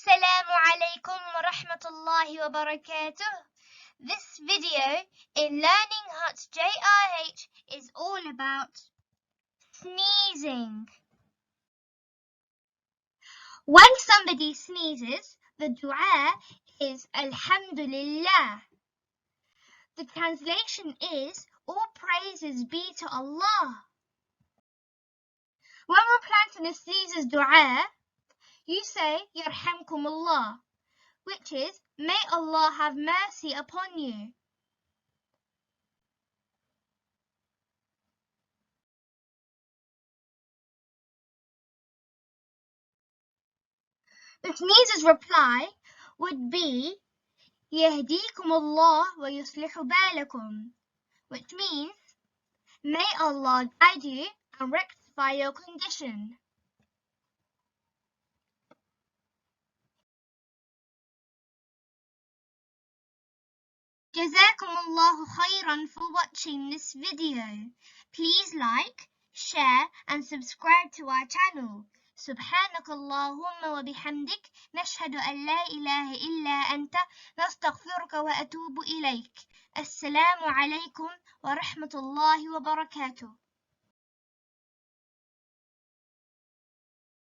Assalamu alaikum wa rahmatullahi wa barakatuh. This video in Learning Hut JRH is all about sneezing. When somebody sneezes, the dua is Alhamdulillah. The translation is, all praises be to Allah. When we're planting a sneezer's dua, you say Yarhamkumullah, which is, may Allah have mercy upon you. The sneezer's reply would be يهديكم الله ويصلح بالكم, which means, may Allah guide you and rectify your condition. Jazakumullahu khairan for watching this video. Please like, share and subscribe to our channel. سبحانك اللهم وبحمدك نشهد أن لا إله إلا أنت نستغفرك وأتوب إليك. السلام عليكم ورحمة الله وبركاته.